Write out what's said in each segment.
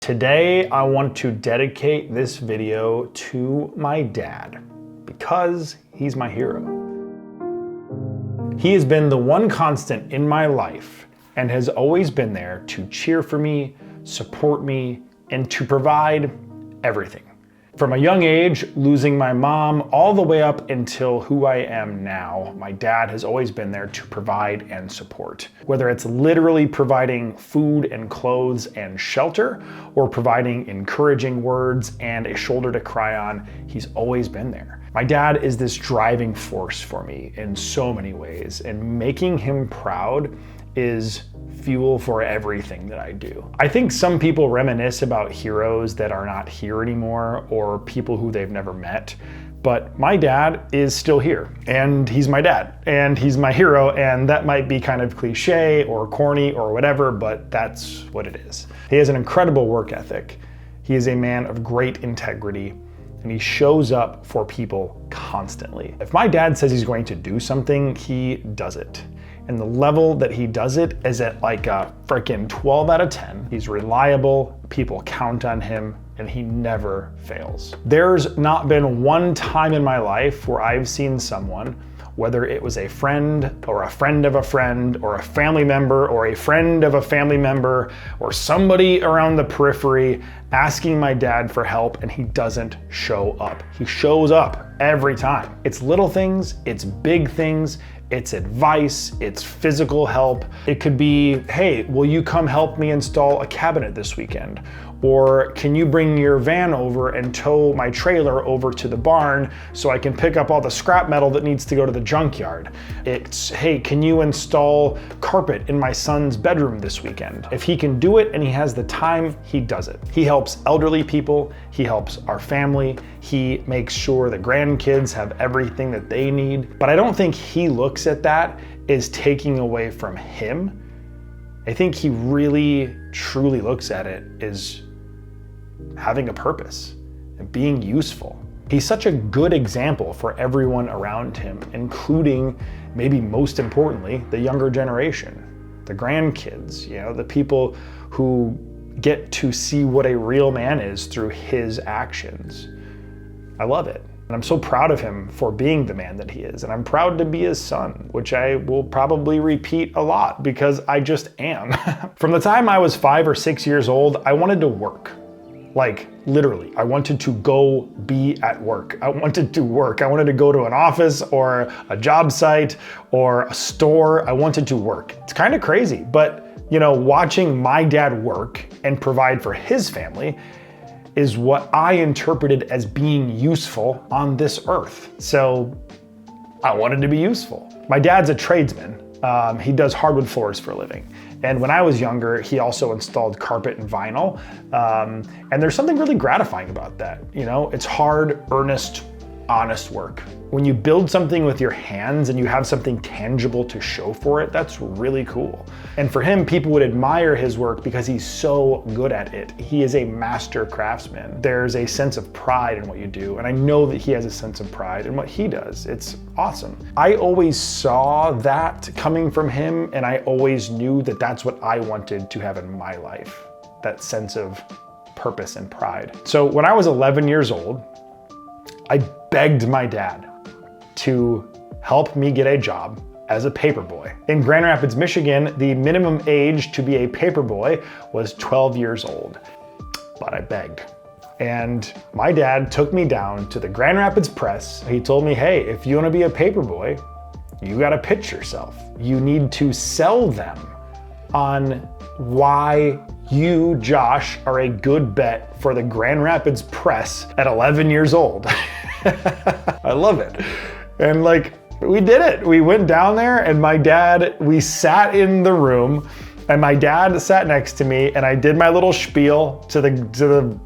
Today, I want to dedicate this video to my dad because he's my hero. He has been the one constant in my life and has always been there to cheer for me, support me, and to provide everything. From a young age, losing my mom all the way up until who I am now, my dad has always been there to provide and support. Whether it's literally providing food and clothes and shelter, or providing encouraging words and a shoulder to cry on, he's always been there. My dad is this driving force for me in so many ways, and making him proud is fuel for everything that I do. I think some people reminisce about heroes that are not here anymore or people who they've never met, but my dad is still here, and he's my dad, and he's my hero, and that might be kind of cliche or corny or whatever, but that's what it is. He has an incredible work ethic. He is a man of great integrity, and he shows up for people constantly. If my dad says he's going to do something, he does it. And the level that he does it is at like a freaking 12 out of 10. He's reliable, people count on him, and he never fails. There's not been one time in my life where I've seen someone, whether it was a friend or a friend of a friend or a family member or a friend of a family member or somebody around the periphery, asking my dad for help and he doesn't show up. He shows up every time. It's little things, it's big things, it's advice, it's physical help. It could be, hey, will you come help me install a cabinet this weekend? Or can you bring your van over and tow my trailer over to the barn so I can pick up all the scrap metal that needs to go to the junkyard? It's, hey, can you install carpet in my son's bedroom this weekend? If he can do it and he has the time, he does it. He helps elderly people, he helps our family, he makes sure the grandkids have everything that they need. But I don't think he looks at that as taking away from him. I think he really, truly looks at it as having a purpose and being useful. He's such a good example for everyone around him, including, maybe most importantly, the younger generation, the grandkids, the people who get to see what a real man is through his actions. I love it. And I'm so proud of him for being the man that he is. And I'm proud to be his son, which I will probably repeat a lot because I just am. From the time I was 5 or 6 years old, I wanted to work. Like literally, I wanted to go be at work. I wanted to work. I wanted to go to an office or a job site or a store. I wanted to work. It's kind of crazy, but watching my dad work and provide for his family is what I interpreted as being useful on this earth. So I wanted to be useful. My dad's a tradesman. He does hardwood floors for a living. And when I was younger, he also installed carpet and vinyl. And there's something really gratifying about that. It's hard, earnest, honest work. When you build something with your hands and you have something tangible to show for it, that's really cool. And for him, people would admire his work because he's so good at it. He is a master craftsman. There's a sense of pride in what you do. And I know that he has a sense of pride in what he does. It's awesome. I always saw that coming from him, and I always knew that that's what I wanted to have in my life, that sense of purpose and pride. So when I was 11 years old, I begged my dad to help me get a job as a paperboy. In Grand Rapids, Michigan, the minimum age to be a paperboy was 12 years old, but I begged. And my dad took me down to the Grand Rapids Press. He told me, hey, if you want to be a paperboy, you got to pitch yourself. You need to sell them on why you, Josh, are a good bet for the Grand Rapids Press at 11 years old. I love it. And we did it. We went down there and we sat in the room and my dad sat next to me and I did my little spiel to the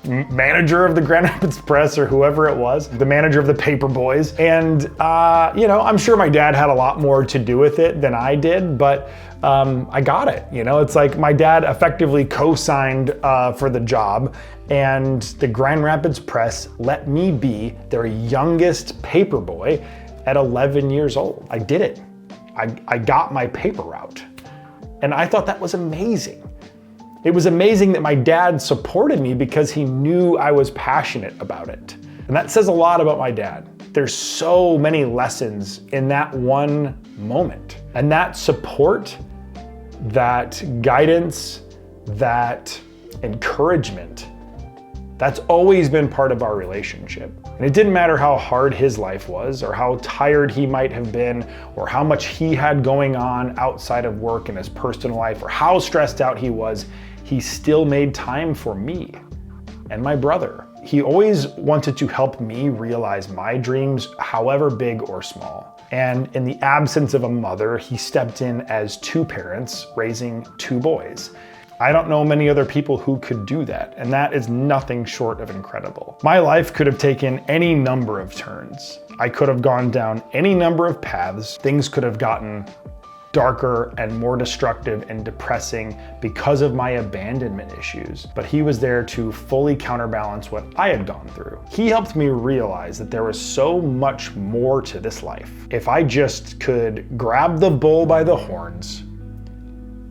manager of the Grand Rapids Press or whoever it was, the manager of the paper boys. And, I'm sure my dad had a lot more to do with it than I did, but I got it. It's like my dad effectively co-signed for the job, and the Grand Rapids Press let me be their youngest paper boy at 11 years old. I did it. I got my paper route. And I thought that was amazing. It was amazing that my dad supported me because he knew I was passionate about it. And that says a lot about my dad. There's so many lessons in that one moment. And that support, that guidance, that encouragement, that's always been part of our relationship. And it didn't matter how hard his life was, or how tired he might have been, or how much he had going on outside of work in his personal life, or how stressed out he was, he still made time for me and my brother. He always wanted to help me realize my dreams, however big or small. And in the absence of a mother, he stepped in as two parents, raising two boys. I don't know many other people who could do that, and that is nothing short of incredible. My life could have taken any number of turns. I could have gone down any number of paths. Things could have gotten darker and more destructive and depressing because of my abandonment issues. But he was there to fully counterbalance what I had gone through. He helped me realize that there was so much more to this life. If I just could grab the bull by the horns,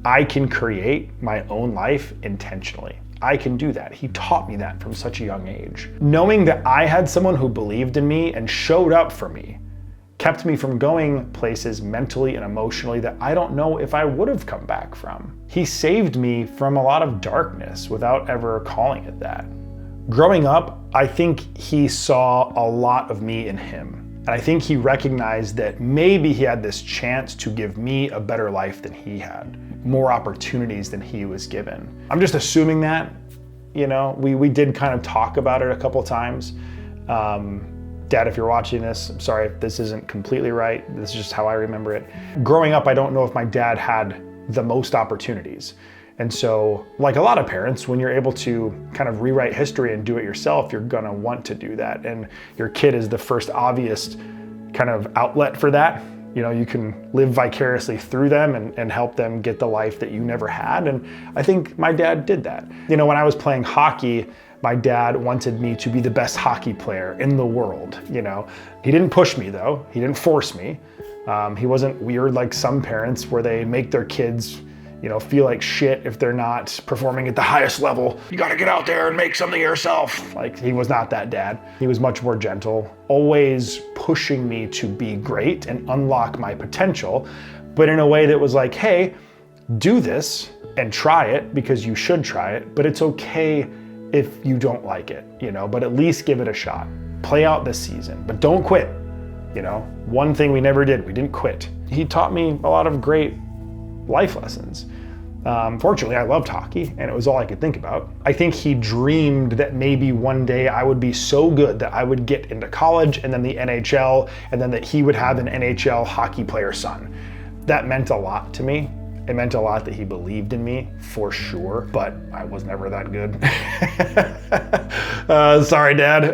I can create my own life intentionally. I can do that. He taught me that from such a young age. Knowing that I had someone who believed in me and showed up for me kept me from going places mentally and emotionally that I don't know if I would have come back from. He saved me from a lot of darkness without ever calling it that. Growing up, I think he saw a lot of me in him. And I think he recognized that maybe he had this chance to give me a better life than he had, more opportunities than he was given. I'm just assuming that, we did kind of talk about it a couple times. Dad, if you're watching this, I'm sorry if this isn't completely right. This is just how I remember it. Growing up, I don't know if my dad had the most opportunities. And so, like a lot of parents, when you're able to kind of rewrite history and do it yourself, you're gonna want to do that. And your kid is the first obvious kind of outlet for that. You can live vicariously through them and help them get the life that you never had. And I think my dad did that. When I was playing hockey, my dad wanted me to be the best hockey player in the world. He didn't push me though. He didn't force me. He wasn't weird like some parents where they make their kids feel like shit if they're not performing at the highest level. You gotta get out there and make something of yourself. Like, he was not that dad. He was much more gentle, always pushing me to be great and unlock my potential, but in a way that was like, hey, do this and try it because you should try it, but it's okay if you don't like it, but at least give it a shot. Play out this season, but don't quit. One thing we never did, we didn't quit. He taught me a lot of great life lessons. Fortunately, I loved hockey and it was all I could think about. I think he dreamed that maybe one day I would be so good that I would get into college and then the NHL, and then that he would have an NHL hockey player son. That meant a lot to me. It meant a lot that he believed in me, for sure, but I was never that good. Sorry, Dad.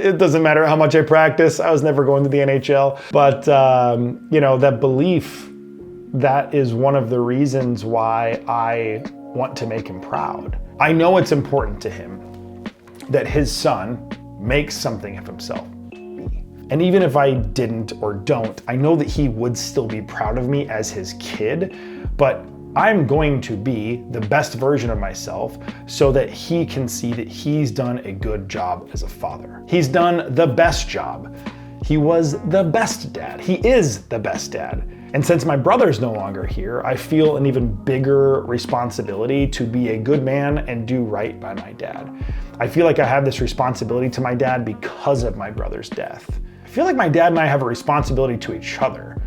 It doesn't matter how much I practice. I was never going to the NHL. But, that belief, that is one of the reasons why I want to make him proud. I know it's important to him that his son makes something of himself. And even if I didn't or don't, I know that he would still be proud of me as his kid, but I'm going to be the best version of myself so that he can see that he's done a good job as a father. He's done the best job. He was the best dad. He is the best dad. And since my brother's no longer here, I feel an even bigger responsibility to be a good man and do right by my dad. I feel like I have this responsibility to my dad because of my brother's death. I feel like my dad and I have a responsibility to each other.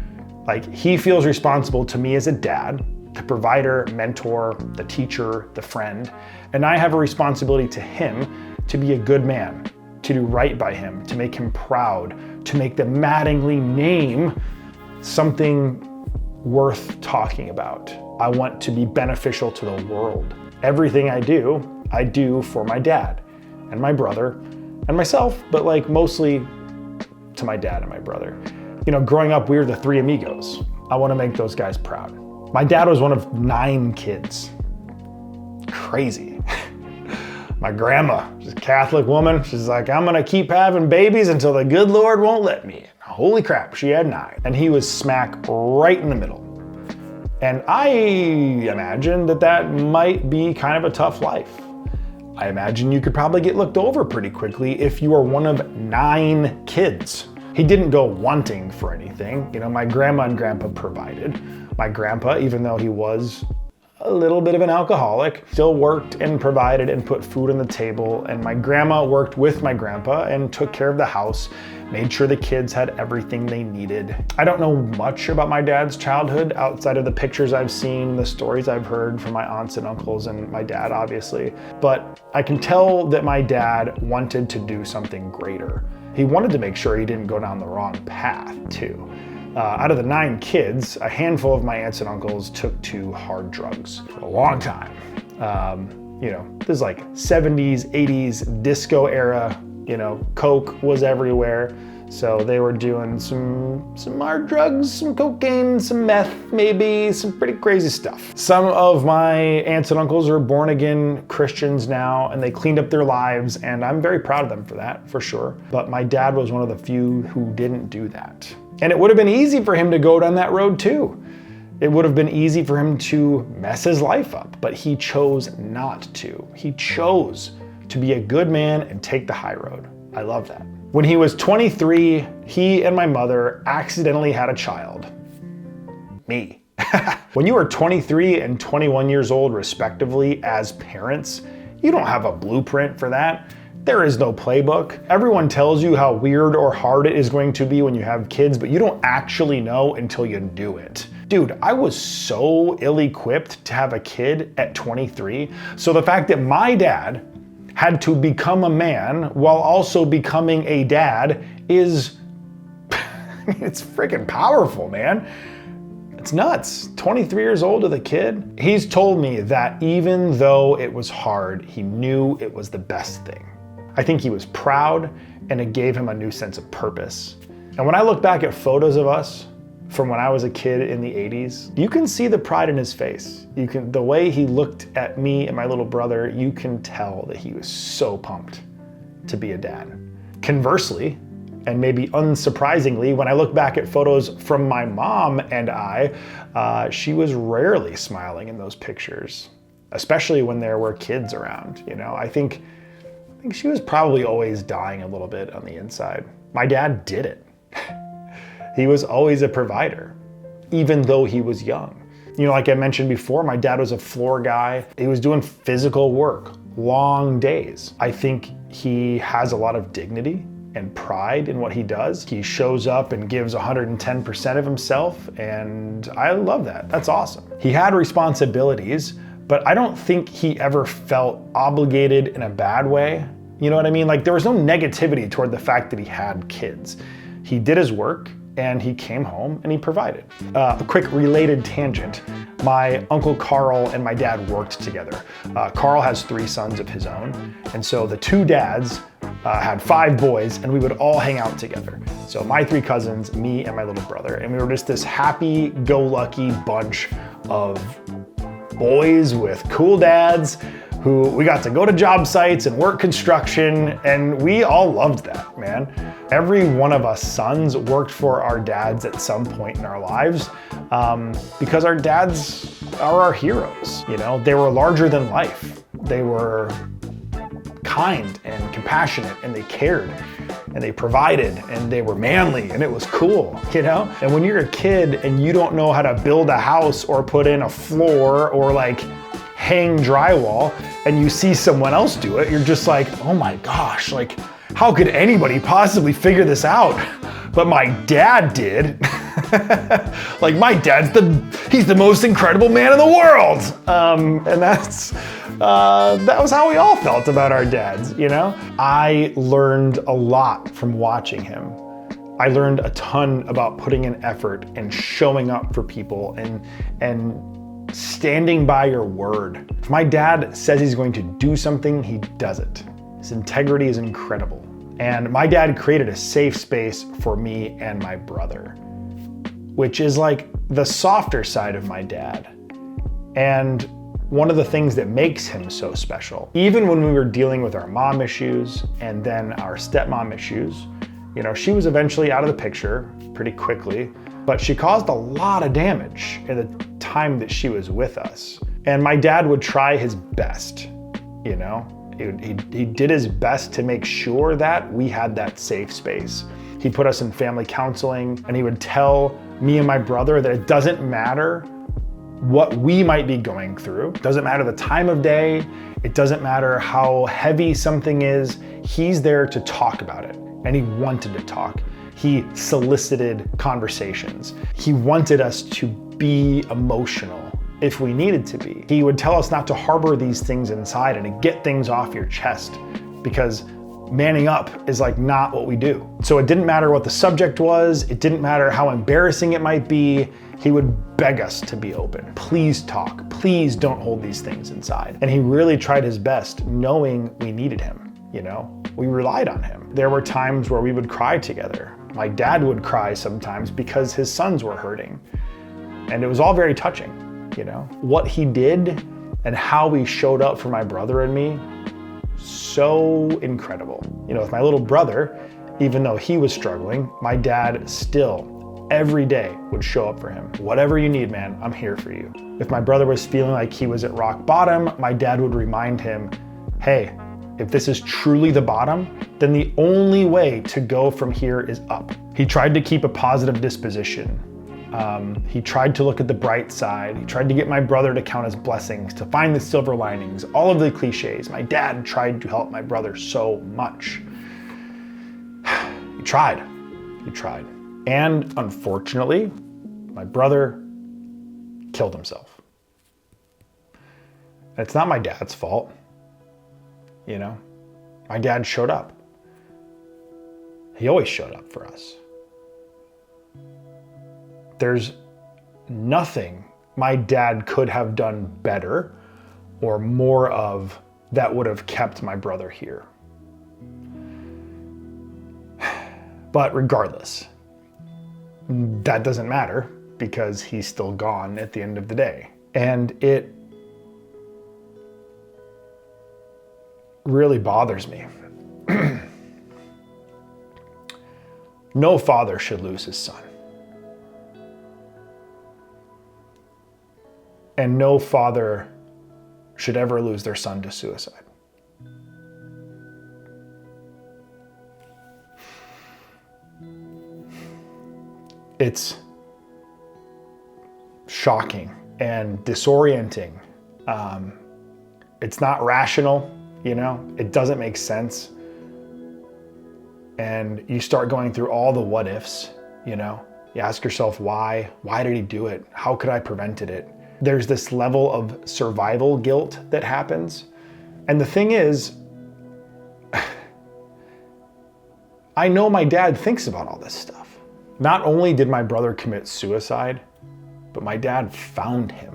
Like, he feels responsible to me as a dad, the provider, mentor, the teacher, the friend, and I have a responsibility to him to be a good man, to do right by him, to make him proud, to make the Mattingly name something worth talking about. I want to be beneficial to the world. Everything I do for my dad and my brother and myself, but like mostly to my dad and my brother. Growing up, we were the three amigos. I want to make those guys proud. My dad was one of 9 kids. Crazy. My grandma, she's a Catholic woman. She's like, I'm gonna keep having babies until the good Lord won't let me. Holy crap, she had 9. And he was smack right in the middle. And I imagine that might be kind of a tough life. I imagine you could probably get looked over pretty quickly if you are one of 9 kids. He didn't go wanting for anything. You know, my grandma and grandpa provided. My grandpa, even though he was a little bit of an alcoholic, still worked and provided and put food on the table. And my grandma worked with my grandpa and took care of the house, made sure the kids had everything they needed. I don't know much about my dad's childhood outside of the pictures I've seen, the stories I've heard from my aunts and uncles and my dad, obviously. But I can tell that my dad wanted to do something greater. He wanted to make sure he didn't go down the wrong path, too. Out of the 9 kids, a handful of my aunts and uncles took to hard drugs for a long time. You know, this is like 70s, 80s, disco era, you know, coke was everywhere. So they were doing some hard drugs, some cocaine, some meth, maybe some pretty crazy stuff. Some of my aunts and uncles are born again Christians now, and they cleaned up their lives, and I'm very proud of them for that, for sure. But my dad was one of the few who didn't do that. And it would have been easy for him to go down that road too. It would have been easy for him to mess his life up, but he chose not to. He chose to be a good man and take the high road. I love that. When he was 23, he and my mother accidentally had a child. Me. When you are 23 and 21 years old, respectively, as parents, you don't have a blueprint for that. There is no playbook. Everyone tells you how weird or hard it is going to be when you have kids, but you don't actually know until you do it. Dude, I was so ill-equipped to have a kid at 23. So the fact that my dad had to become a man while also becoming a dad is, it's freaking powerful, man. It's nuts. 23 years old with a kid. He's told me that even though it was hard, he knew it was the best thing. I think he was proud, and it gave him a new sense of purpose. And when I look back at photos of us from when I was a kid in the 80s, you can see the pride in his face. The way he looked at me and my little brother, you can tell that he was so pumped to be a dad. Conversely, and maybe unsurprisingly, when I look back at photos from my mom and I, she was rarely smiling in those pictures, especially when there were kids around. You know, I think she was probably always dying a little bit on the inside. My dad did it. He was always a provider, even though he was young. You know, like I mentioned before, my dad was a floor guy. He was doing physical work, long days. I think he has a lot of dignity and pride in what he does. He shows up and gives 110% of himself, and I love that. That's awesome. He had responsibilities, but I don't think he ever felt obligated in a bad way. You know what I mean? Like, there was no negativity toward the fact that he had kids. He did his work, and he came home and he provided. A quick related tangent. My Uncle Carl and my dad worked together. Carl has 3 sons of his own, and so the 2 dads had 5 boys, and we would all hang out together. So my 3 cousins, me, and my little brother, and we were just this happy-go-lucky bunch of boys with cool dads who we got to go to job sites and work construction, and we all loved that, man. Every one of us sons worked for our dads at some point in our lives because our dads are our heroes. You know, they were larger than life. They were kind and compassionate, and they cared, and they provided, and they were manly, and it was cool, you know? And when you're a kid and you don't know how to build a house or put in a floor or like hang drywall, and you see someone else do it, you're just like, oh my gosh, like, how could anybody possibly figure this out? But my dad did. Like, my dad's he's the most incredible man in the world. And that was how we all felt about our dads, you know? I learned a lot from watching him. I learned a ton about putting in effort and showing up for people and standing by your word. If my dad says he's going to do something, he does it. His integrity is incredible. And my dad created a safe space for me and my brother, which is like the softer side of my dad. And one of the things that makes him so special, even when we were dealing with our mom issues and then our stepmom issues, you know, she was eventually out of the picture pretty quickly. but she caused a lot of damage in the time that she was with us. And my dad would try his best, you know? He did his best to make sure that we had that safe space. He put us in family counseling, and he would tell me and my brother that it doesn't matter what we might be going through. It doesn't matter the time of day. It doesn't matter how heavy something is. He's there to talk about it. And he wanted to talk. He solicited conversations. He wanted us to be emotional if we needed to be. He would tell us not to harbor these things inside and to get things off your chest, because manning up is like not what we do. So it didn't matter what the subject was. It didn't matter how embarrassing it might be. He would beg us to be open. Please talk. Please don't hold these things inside. And he really tried his best, knowing we needed him, you know? We relied on him. There were times where we would cry together. My dad would cry sometimes because his sons were hurting. And it was all very touching, you know? What he did and how he showed up for my brother and me, so incredible. You know, with my little brother, even though he was struggling, my dad still every day would show up for him. Whatever you need, man, I'm here for you. If my brother was feeling like he was at rock bottom, my dad would remind him, hey, if this is truly the bottom, then the only way to go from here is up. He tried to keep a positive disposition. He tried to look at the bright side. He tried to get my brother to count his blessings, to find the silver linings, all of the cliches. My dad tried to help my brother so much. He tried. And unfortunately, my brother killed himself. And it's not my dad's fault. You know, my dad showed up. He always showed up for us. There's nothing my dad could have done better or more of that would have kept my brother here. But regardless, that doesn't matter because he's still gone at the end of the day. And it really bothers me. No father should lose his son. And no father should ever lose their son to suicide. It's shocking and disorienting. It's not rational, you know? It doesn't make sense. And you start going through all the what ifs, you know? You ask yourself why? Why did he do it? How could I prevented it? There's this level of survival guilt that happens. And the thing is, I know my dad thinks about all this stuff. Not only did my brother commit suicide, but my dad found him.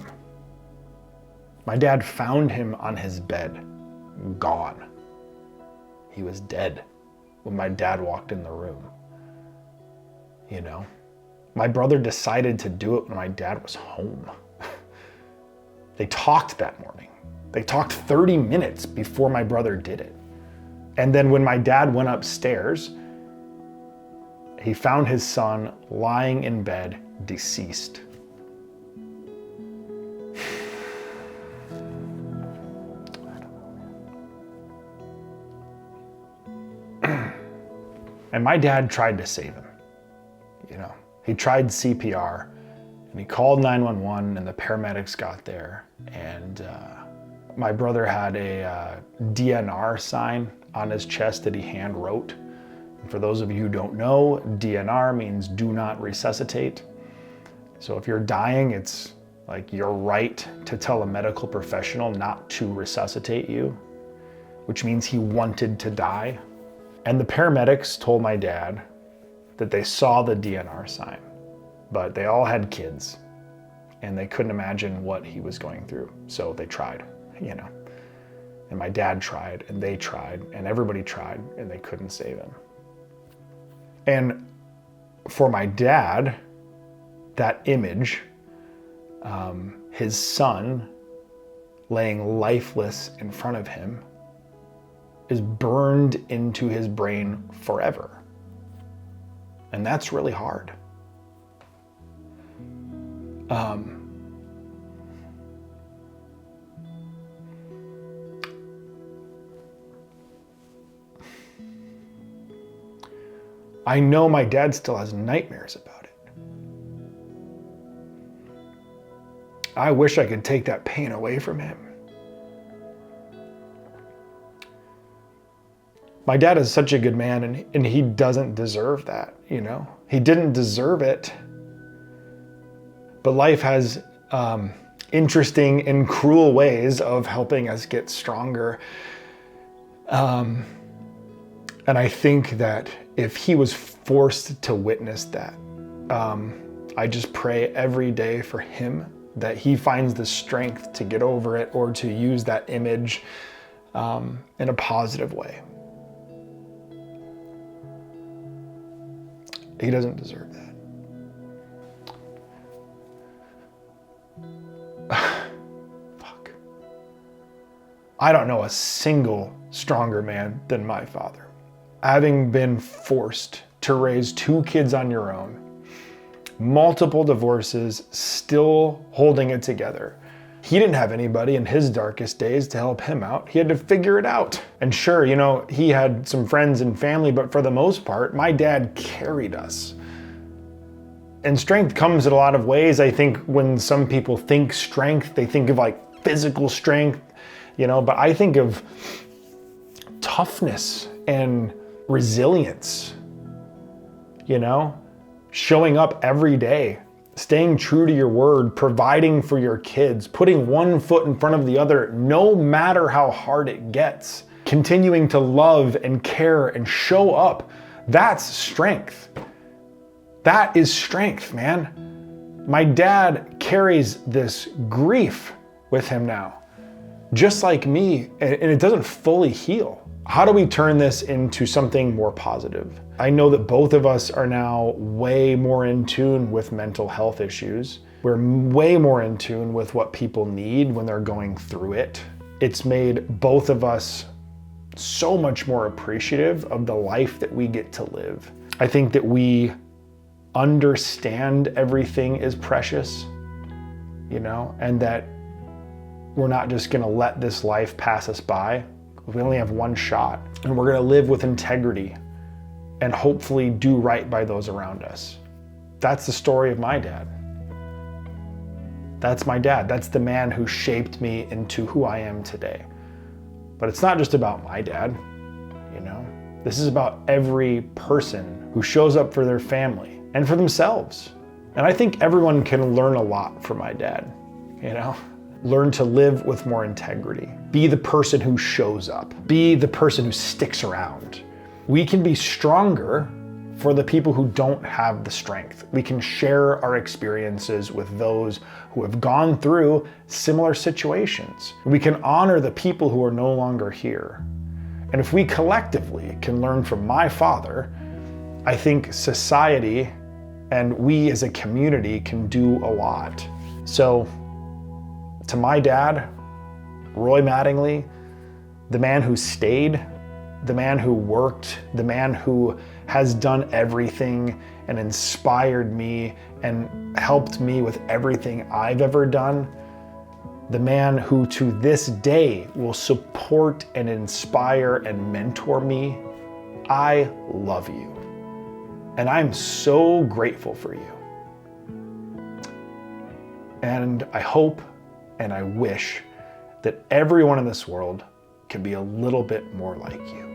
My dad found him on his bed, gone. He was dead when my dad walked in the room. You know, my brother decided to do it when my dad was home. They talked that morning. They talked 30 minutes before my brother did it. And then when my dad went upstairs, he found his son lying in bed, deceased. And my dad tried to save him. You know, he tried CPR. And he called 911 and the paramedics got there. And my brother had a DNR sign on his chest that he hand wrote. And for those of you who don't know, DNR means do not resuscitate. So if you're dying, it's like your right to tell a medical professional not to resuscitate you, which means he wanted to die. And the paramedics told my dad that they saw the DNR sign, but they all had kids and they couldn't imagine what he was going through. So they tried, you know, and my dad tried and they tried and everybody tried and they couldn't save him. And for my dad, that image, his son laying lifeless in front of him, is burned into his brain forever. And that's really hard. I know my dad still has nightmares about it. I wish I could take that pain away from him. My dad is such a good man, and he doesn't deserve that, you know? He didn't deserve it. But life has interesting and cruel ways of helping us get stronger. And I think that if he was forced to witness that, I just pray every day for him that he finds the strength to get over it or to use that image in a positive way. He doesn't deserve that. Fuck. I don't know a single stronger man than my father. Having been forced to raise 2 kids on your own, multiple divorces, still holding it together. He didn't have anybody in his darkest days to help him out. He had to figure it out. And sure, you know, he had some friends and family, but for the most part, my dad carried us. And strength comes in a lot of ways. I think when some people think strength, they think of like physical strength, you know, but I think of toughness and resilience, you know, showing up every day, staying true to your word, providing for your kids, putting one foot in front of the other, no matter how hard it gets, continuing to love and care and show up. That's strength. That is strength, man. My dad carries this grief with him now, just like me, and it doesn't fully heal. How do we turn this into something more positive? I know that both of us are now way more in tune with mental health issues. We're way more in tune with what people need when they're going through it. It's made both of us so much more appreciative of the life that we get to live. I think that we understand everything is precious, you know, and that we're not just gonna let this life pass us by. We only have one shot, and we're gonna live with integrity and hopefully do right by those around us. That's the story of my dad. That's my dad. That's the man who shaped me into who I am today. But it's not just about my dad, you know? This is about every person who shows up for their family and for themselves. And I think everyone can learn a lot from my dad, you know? Learn to live with more integrity. Be the person who shows up. Be the person who sticks around. We can be stronger for the people who don't have the strength. We can share our experiences with those who have gone through similar situations. We can honor the people who are no longer here. And if we collectively can learn from my father, I think society and we as a community can do a lot. So, to my dad, Roy Mattingly, the man who stayed, the man who worked, the man who has done everything and inspired me and helped me with everything I've ever done, the man who to this day will support and inspire and mentor me, I love you. And I'm so grateful for you. And I hope and I wish that everyone in this world can be a little bit more like you.